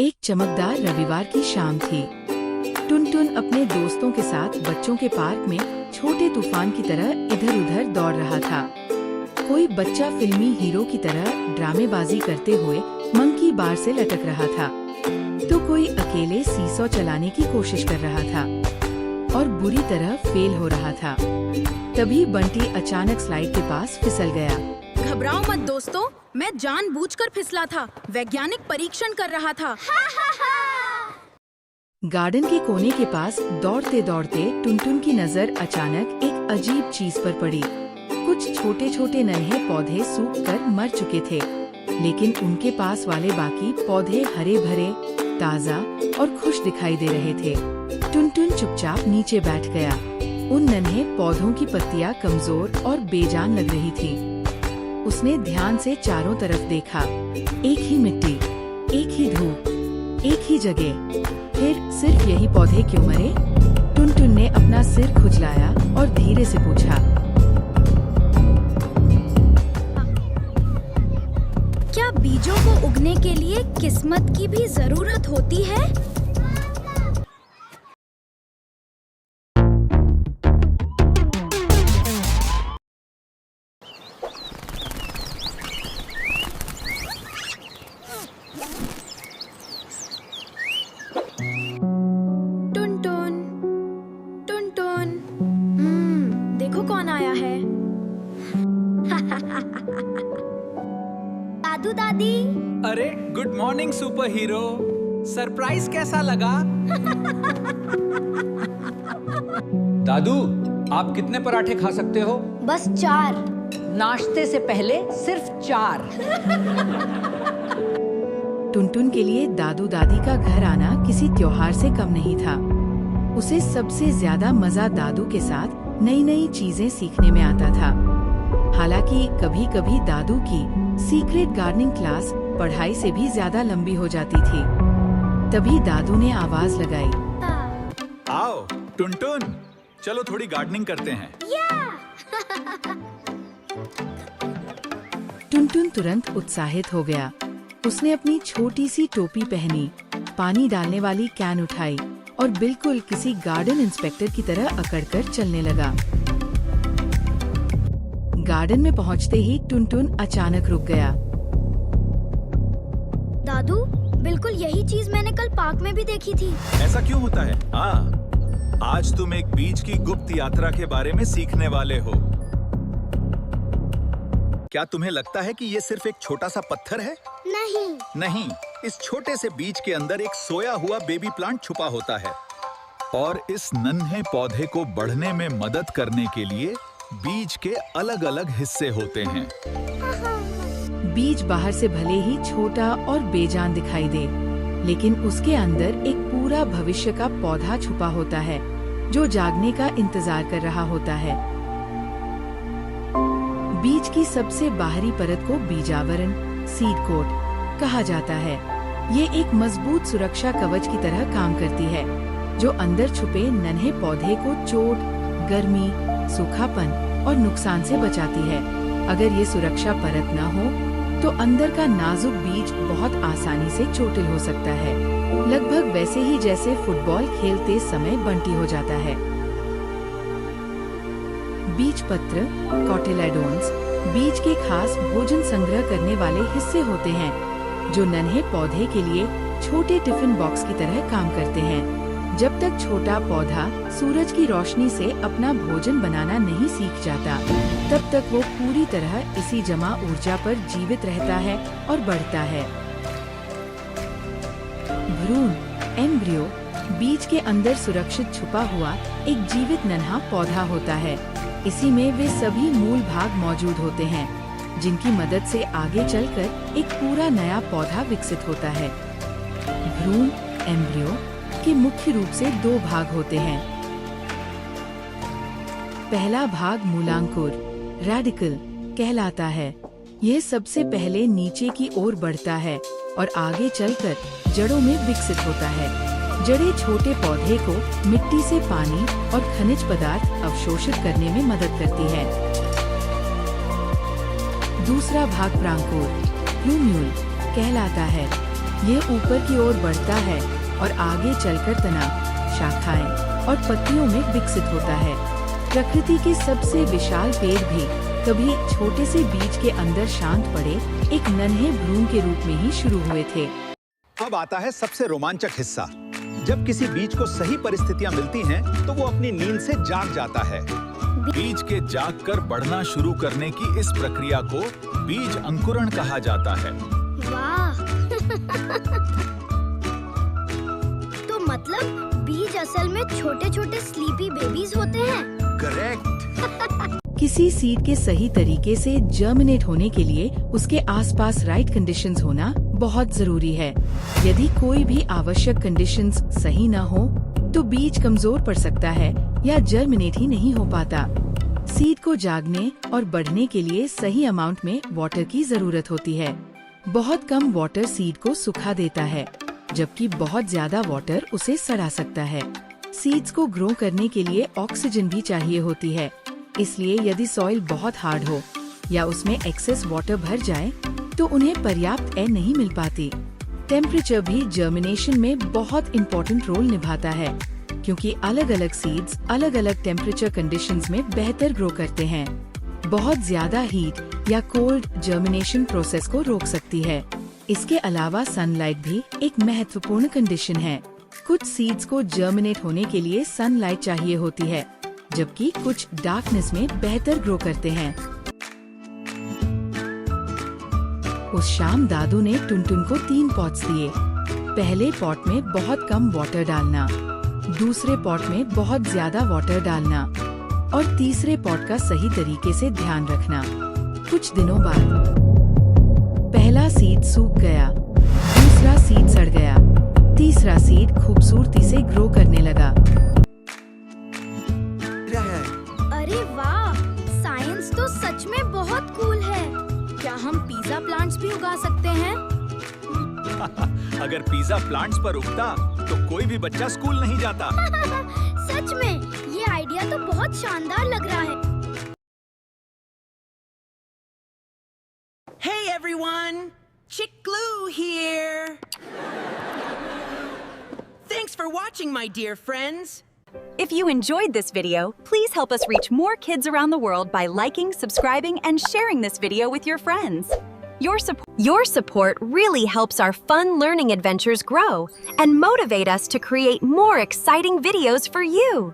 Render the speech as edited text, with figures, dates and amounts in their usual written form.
एक चमकदार रविवार की शाम थी। टुनटुन अपने दोस्तों के साथ बच्चों के पार्क में छोटे तूफान की तरह इधर उधर दौड़ रहा था। कोई बच्चा फिल्मी हीरो की तरह ड्रामेबाजी करते हुए मंकी बार से लटक रहा था, तो कोई अकेले सीसॉ चलाने की कोशिश कर रहा था और बुरी तरह फेल हो रहा था। तभी बंटी अचानक स्लाइड के पास फिसल गया। घबराओ मत दोस्तों, मैं जानबूझकर फिसला था, वैज्ञानिक परीक्षण कर रहा था। गार्डन के कोने के पास दौड़ते दौड़ते टुनटुन की नजर अचानक एक अजीब चीज पर पड़ी। कुछ छोटे छोटे नन्हे पौधे सूखकर मर चुके थे, लेकिन उनके पास वाले बाकी पौधे हरे भरे, ताजा और खुश दिखाई दे रहे थे। टुनटुन चुपचाप नीचे बैठ गया। उन नन्हे पौधों की पत्तियां कमजोर और बेजान लग रही थी। उसने ध्यान से चारों तरफ देखा। एक ही मिट्टी, एक ही धूप, एक ही जगह। फिर सिर्फ यही पौधे क्यों मरे? टुनटुन ने अपना सिर खुजलाया और धीरे से पूछा, क्या बीजों को उगने के लिए किस्मत की भी जरूरत होती है? टुनटुन, टुनटुन, देखो कौन आया है। दादू दादी। अरे good morning super hero, surprise कैसा लगा? दादू, आप कितने पराठे खा सकते हो? बस 4। नाश्ते से पहले सिर्फ 4। टुनटुन के लिए दादू दादी का घर आना किसी त्योहार से कम नहीं था। उसे सबसे ज्यादा मजा दादू के साथ नई नई चीजें सीखने में आता था। हालांकि कभी कभी दादू की सीक्रेट गार्डनिंग क्लास पढ़ाई से भी ज्यादा लंबी हो जाती थी। तभी दादू ने आवाज लगाई, आओ टुनटुन, चलो थोड़ी गार्डनिंग करते हैं। टुनटुन तुरंत उत्साहित हो गया। उसने अपनी छोटी सी टोपी पहनी, पानी डालने वाली कैन उठाई और बिल्कुल किसी गार्डन इंस्पेक्टर की तरह अकड़कर चलने लगा। गार्डन में पहुंचते ही टुनटुन अचानक रुक गया। दादू, बिल्कुल यही चीज मैंने कल पार्क में भी देखी थी। ऐसा क्यों होता है? हाँ, आज तुम एक बीज की गुप्त यात्रा के बारे में सीखने वाले हो। क्या तुम्हें लगता है कि ये सिर्फ एक छोटा सा पत्थर है? नहीं, इस छोटे से बीज के अंदर एक सोया हुआ बेबी प्लांट छुपा होता है और इस नन्हे पौधे को बढ़ने में मदद करने के लिए बीज के अलग अलग हिस्से होते हैं। बीज बाहर से भले ही छोटा और बेजान दिखाई दे, लेकिन उसके अंदर एक पूरा भविष्य का पौधा छुपा होता है जो जागने का इंतजार कर रहा होता है। बीज की सबसे बाहरी परत को बीजावरण, सीड कोट कहा जाता है। ये एक मजबूत सुरक्षा कवच की तरह काम करती है, जो अंदर छुपे नन्हे पौधे को चोट, गर्मी, सूखापन और नुकसान से बचाती है। अगर ये सुरक्षा परत न हो, तो अंदर का नाजुक बीज बहुत आसानी से चोटिल हो सकता है, लगभग वैसे ही जैसे फुटबॉल खेलते समय बंटी हो जाता है। बीज पत्र, कोटिलेडोन्स, बीज के खास भोजन संग्रह करने वाले हिस्से होते हैं, जो नन्हे पौधे के लिए छोटे टिफिन बॉक्स की तरह काम करते हैं। जब तक छोटा पौधा सूरज की रोशनी से अपना भोजन बनाना नहीं सीख जाता, तब तक वो पूरी तरह इसी जमा ऊर्जा पर जीवित रहता है और बढ़ता है। भ्रूण, एम्ब्रियो, बीज के अंदर सुरक्षित छुपा हुआ एक जीवित नन्हा पौधा होता है। इसी में वे सभी मूल भाग मौजूद होते हैं, जिनकी मदद से आगे चलकर एक पूरा नया पौधा विकसित होता है। भ्रूण, एम्ब्रियो के मुख्य रूप से 2 भाग होते हैं। पहला भाग मूलांकुर, रेडिकल कहलाता है। यह सबसे पहले नीचे की ओर बढ़ता है और आगे चलकर जड़ों में विकसित होता है। जड़ें छोटे पौधे को मिट्टी से पानी और खनिज पदार्थ अवशोषित करने में मदद करती है। दूसरा भाग प्रांकुर, प्लूम्यूल कहलाता है। ये ऊपर की ओर बढ़ता है और आगे चलकर तना, शाखाएं और पत्तियों में विकसित होता है। प्रकृति के सबसे विशाल पेड़ भी कभी छोटे से बीज के अंदर शांत पड़े एक नन्हे भ्रूण के रूप में ही शुरू हुए थे। अब आता है सबसे रोमांचक हिस्सा। जब किसी बीज को सही परिस्थितियां मिलती हैं, तो वो अपनी नींद से जाग जाता है। बीज के जागकर बढ़ना शुरू करने की इस प्रक्रिया को बीज अंकुरण कहा जाता है। वाह! तो मतलब बीज असल में छोटे-छोटे स्लीपी बेबीज होते हैं? करेक्ट। किसी सीड के सही तरीके से जर्मिनेट होने के लिए उसके आसपास राइट कंडीशंस होना बहुत जरूरी है। यदि कोई भी आवश्यक कंडीशंस सही न हो, तो बीज कमजोर पड़ सकता है या जर्मिनेट ही नहीं हो पाता। सीड को जागने और बढ़ने के लिए सही अमाउंट में वाटर की जरूरत होती है। बहुत कम वाटर सीड को सुखा देता है, जबकि बहुत ज्यादा वाटर उसे सड़ा सकता है। सीड्स को ग्रो करने के लिए ऑक्सीजन भी चाहिए होती है, इसलिए यदि सॉइल बहुत हार्ड हो या उसमें एक्सेस वाटर भर जाए, तो उन्हें पर्याप्त एयर नहीं मिल पाती। टेम्परेचर भी जर्मिनेशन में बहुत इम्पोर्टेंट रोल निभाता है, क्योंकि अलग अलग सीड्स अलग अलग टेम्परेचर कंडीशंस में बेहतर ग्रो करते हैं। बहुत ज्यादा हीट या कोल्ड जर्मिनेशन प्रोसेस को रोक सकती है। इसके अलावा सनलाइट भी एक महत्वपूर्ण कंडीशन है। कुछ सीड्स को जर्मिनेट होने के लिए सनलाइट चाहिए होती है, जबकि कुछ डार्कनेस में बेहतर ग्रो करते हैं। उस शाम दादू ने टुनटुन को 3 पॉट्स दिए। पहले पॉट में बहुत कम वाटर डालना, दूसरे पॉट में बहुत ज्यादा वाटर डालना और तीसरे पॉट का सही तरीके से ध्यान रखना। कुछ दिनों बाद पहला सीड सूख गया, दूसरा सीड सड़ गया, तीसरा सीड खूबसूरती से ग्रो करने लगा। अरे वाह! साइंस तो सच में बहुत कूल है। क्या हम पिज़्ज़ा प्लांट्स भी उगा सकते हैं? अगर पिज़्ज़ा प्लांट्स पर उगता, तो कोई भी बच्चा स्कूल नहीं जाता। सच में ये आइडिया तो बहुत शानदार लग रहा है। Hey everyone! Chick Glue here! Thanks for watching, my dear friends! If you enjoyed this video, please help us reach more kids around the world by liking, subscribing, and sharing this video with your friends. Your support really helps our fun learning adventures grow and motivate us to create more exciting videos for you.